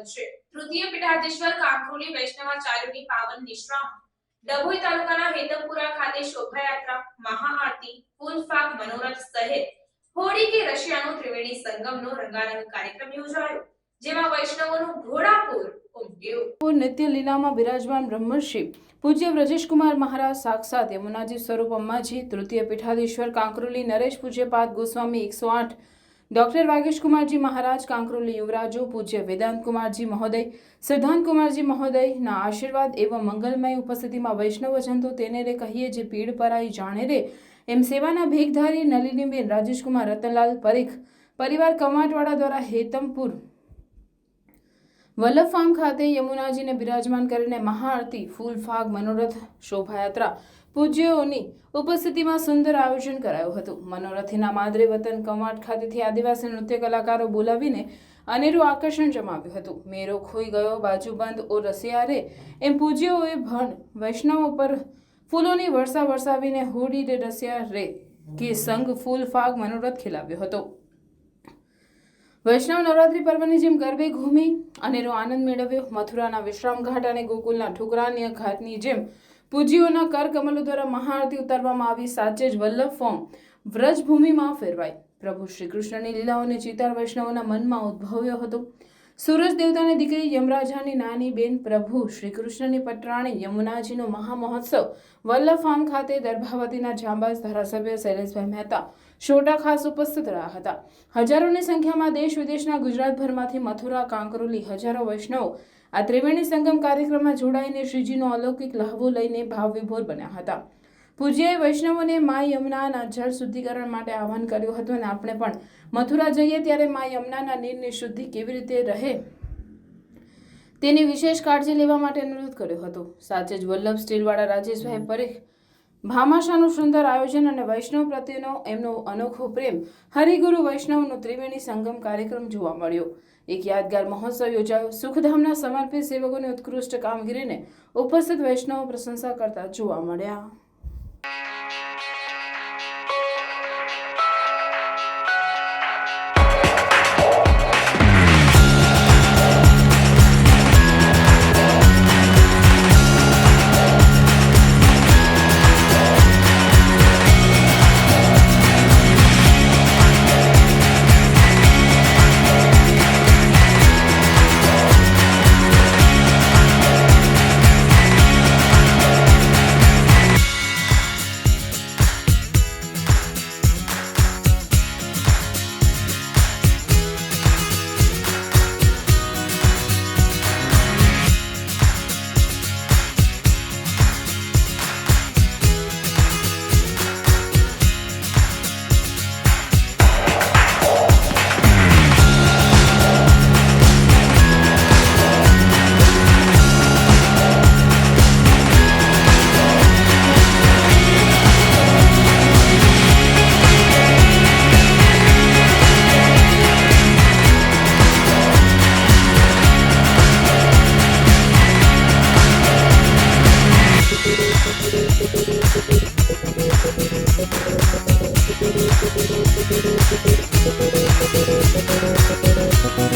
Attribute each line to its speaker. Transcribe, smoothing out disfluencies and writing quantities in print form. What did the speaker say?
Speaker 1: બનશે। તૃતીય પીઠાધીશ્વર કાંકરોલી વૈષ્ણવાચાર્યોની પાવન નિશ્રામ ડભોઈ તાલુકાના હેતમપુરા ખાતે શોભાયાત્રા, મહાઆરતી, ફૂલફાક મનોરથ સહિત હોળી કે રશિયાનો ત્રિવેણી સંગમનો રંગારંગ કાર્યક્રમ યોજાયો, જેમાં વૈષ્ણવોનું ઘોડાપુર ઉમટ્યું।
Speaker 2: નિત્ય લીલામાં બિરાજમાન બ્રહ્મર્ષિ પૂજ્ય બ્રજેશકુમાર મહારાજ સાક્ષાત યમુનાજી સ્વરૂપ અમ્માજી, તૃતીય પીઠાધીશ્વર કાંકરોલી નરેશ પૂજ્યપાદ ગોસ્વામી 108, ડોક્ટર વાગેશકુમારજી મહારાજ કાંકરોલી યુવરાજો, પૂજ્ય વેદાંત કુમારજી મહોદય, સિદ્ધાંત કુમારજી મહોદયના આશીર્વાદ એવં મંગલમય ઉપસ્થિતિમાં વૈષ્ણવજન તો તેને રે કહીએ જે પીડ પરાઈ જાણે રે એમ સેવાના ભેગધારી નલિનીબેન રાજેશકુમાર રતનલાલ પરીખ પરિવાર કમાટવાડા દ્વારા હેતમપુર વલ્લભ ફાર્મ ખાતે યમુનાજીને બિરાજમાન કરીને મહાઆરતી, ફૂલ ફાગ મનોરથ શોભાયાત્રા પૂજ્યોની ઉપસ્થિતિમાં સુંદર આયોજન કરાયું હતું। મનોરથીના માદરે વતન કમાટ ખાતેથી આદિવાસી નૃત્ય કલાકારો બોલાવીને અનેરું આકર્ષણ જમાવ્યું હતું। મેરો ખોઈ ગયો બાજુબંધ ઓ રસિયા રે એમ પૂજ્યોએ ભણ વૈષ્ણવો પર ફૂલોની વર્ષા વરસાવીને હોડી રે રસિયા રે કે સંગ ફૂલ ફાગ મનોરથ ખીલાવ્યો હતો। વૈષ્ણવ નવરાત્રી પર્વની જેમ ગરબે ઘૂમી અનેરો આનંદ મેળવ્યો। મથુરાના વિશ્રામ ઘાટ અને ગોકુલના ઠુકરાન્ય ઘાટની જેમ પૂજ્યોના કરકમલો દ્વારા મહાઆરતી ઉતારવામાં આવી। સાચે જ વલ્લભ ફોર્મ વ્રજભૂમિમાં ફેરવાઈ પ્રભુ શ્રી કૃષ્ણની લીલાઓને ચિતાર વૈષ્ણવોના મનમાં ઉદ્ભવ્યો હતો। સૂરજ દેવતાની દીકરી યમરાજાની નાની બેન પ્રભુ શ્રી કૃષ્ણની પટરાણી યમુનાજીનો મહામહોત્સવ વલ્લભ ફાર્મ ખાતે દર્ભાવતીના જાંબાઝ ધારાસભ્ય શૈલેષભાઈ મહેતા શોટા ખાસ ઉપસ્થિત રહ્યા હતા। હજારોની સંખ્યામાં દેશ વિદેશના ગુજરાતભરમાંથી મથુરા કાંકરોલી હજારો વૈષ્ણવો આ ત્રિવેણી સંગમ કાર્યક્રમમાં જોડાઈને શ્રીજીનો અલૌકિક લહાવો લઈને ભાવ વિભોર બન્યા હતા। પૂજ્યએ વૈષ્ણવોને મા યમુનાના જળ શુદ્ધિકરણ માટે આહ્વાન કર્યું હતું અને આપણે પણ મથુરા જઈએ ત્યારે મા યમુનાના નીરની શુદ્ધિ કેવી રીતે રહે તેની વિશેષ કાળજી લેવા માટે અનુરોધ કર્યો હતો। સાચે જ વલ્લભ સ્ટીલવાળા રાજેશભાઈ પરીખ ભામાશાનું સુંદર આયોજન અને વૈષ્ણવ પ્રત્યેનો એમનો અનોખો પ્રેમ હરિગુરુ વૈષ્ણવનો ત્રિવેણી સંગમ કાર્યક્રમ જોવા મળ્યો। એક યાદગાર મહોત્સવ યોજાયો। સુખધામના સમર્પિત સેવકોની ઉત્કૃષ્ટ કામગીરીને ઉપસ્થિત વૈષ્ણવો પ્રશંસા કરતા જોવા મળ્યા।